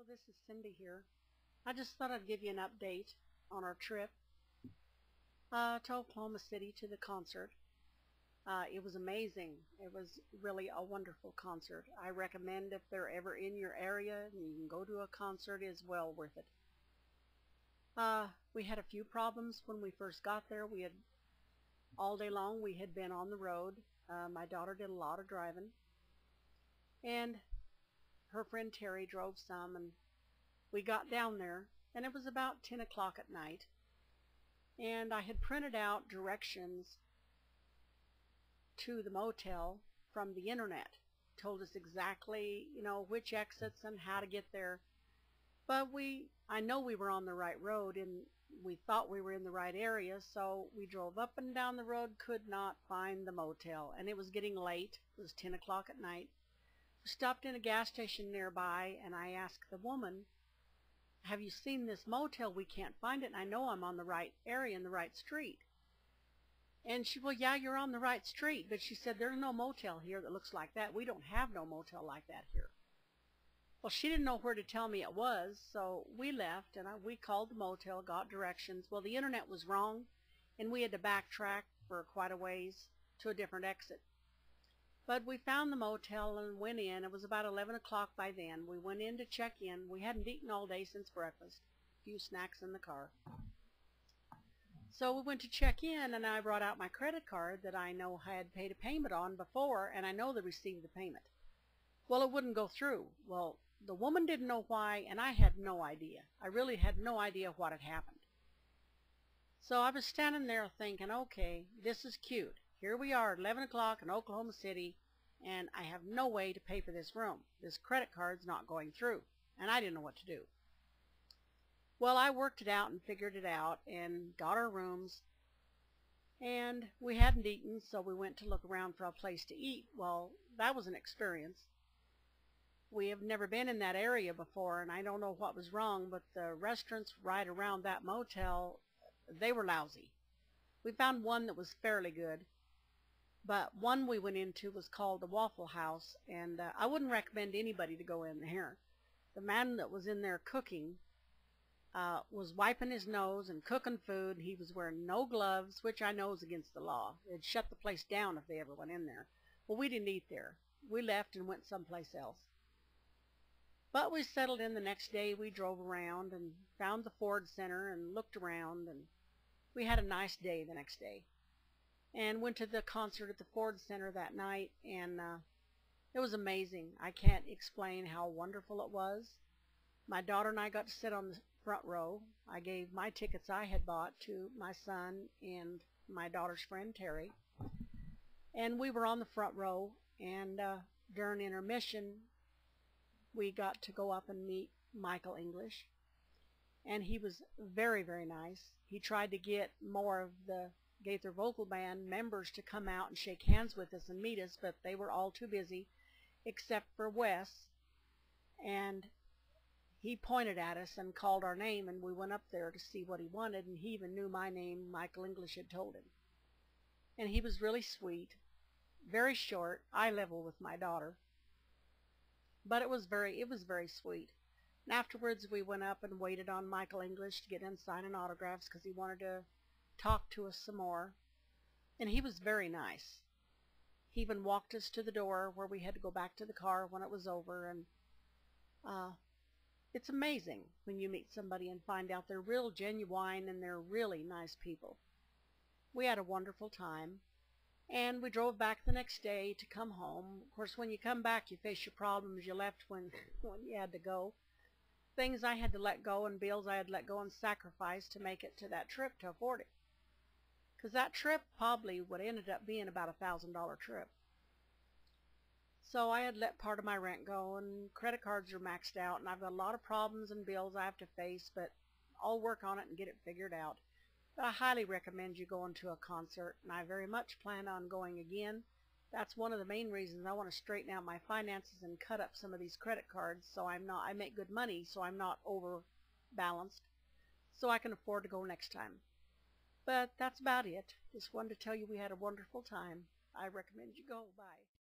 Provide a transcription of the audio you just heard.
Hello, this is Cindy here. I just thought I'd give you an update on our trip to Oklahoma City to the concert. It was amazing. It was really a wonderful concert. I recommend if they're ever in your area and you can go to a concert, it's well worth it. We had a few problems when we first got there. All day long we had been on the road. My daughter did a lot of driving, and her friend Terry drove some, and we got down there, and it was about 10 o'clock at night, and I had printed out directions to the motel from the internet. Told us exactly, which exits and how to get there. But I know we were on the right road, and we thought we were in the right area, so we drove up and down the road, could not find the motel, and it was getting late. It was 10 o'clock at night. We stopped in a gas station nearby, and I asked the woman, "Have you seen this motel? We can't find it, and I know I'm on the right area in the right street." And she, "Well, yeah, you're on the right street," but she said, "There's no motel here that looks like that. We don't have no motel like that here." Well, she didn't know where to tell me it was, so we left, and we called the motel, got directions. Well, the internet was wrong, and we had to backtrack for quite a ways to a different exit. But we found the motel and went in. It was about 11 o'clock by then. We went in to check in. We hadn't eaten all day since breakfast. A few snacks in the car. So we went to check in, and I brought out my credit card that I know I had paid a payment on before, and I know they received the payment. Well, it wouldn't go through. Well, the woman didn't know why, and I had no idea. I really had no idea what had happened. So I was standing there thinking, okay, this is cute. Here we are at 11 o'clock in Oklahoma City, and I have no way to pay for this room. This credit card's not going through, and I didn't know what to do. Well, I worked it out and figured it out and got our rooms, and we hadn't eaten, so we went to look around for a place to eat. Well, that was an experience. We have never been in that area before, and I don't know what was wrong, but the restaurants right around that motel, they were lousy. We found one that was fairly good, but one we went into was called the Waffle House, and I wouldn't recommend anybody to go in there. The man that was in there cooking was wiping his nose and cooking food. He was wearing no gloves, which I know is against the law. It'd shut the place down if they ever went in there. Well, we didn't eat there. We left and went someplace else. But we settled in the next day. We drove around and found the Ford Center and looked around, and we had a nice day the next day. And went to the concert at the Ford Center that night, and it was amazing. I can't explain how wonderful it was. My daughter and I got to sit on the front row. I gave my tickets I had bought to my son and my daughter's friend Terry, and we were on the front row, and during intermission we got to go up and meet Michael English, and he was very, very nice. He tried to get more of the Gaither vocal band members to come out and shake hands with us and meet us, but they were all too busy except for Wes, and he pointed at us and called our name, and we went up there to see what he wanted, and he even knew my name. Michael English had told him. And he was really sweet, very short, eye level with my daughter, but it was very sweet. And afterwards we went up and waited on Michael English to get in signing autographs because he wanted to talk to us some more, and he was very nice. He even walked us to the door where we had to go back to the car when it was over, and it's amazing when you meet somebody and find out they're real genuine and they're really nice people. We had a wonderful time, and we drove back the next day to come home. Of course, when you come back, you face your problems you left when you had to go. Things I had to let go and bills I had to let go and sacrifice to make it to that trip to afford it. Because that trip probably would have ended up being about a $1,000 trip. So I had let part of my rent go, and credit cards are maxed out, and I've got a lot of problems and bills I have to face, but I'll work on it and get it figured out. But I highly recommend you going to a concert, and I very much plan on going again. That's one of the main reasons I want to straighten out my finances and cut up some of these credit cards so I make good money so I'm not overbalanced, so I can afford to go next time. But that's about it. Just wanted to tell you we had a wonderful time. I recommend you go. Bye.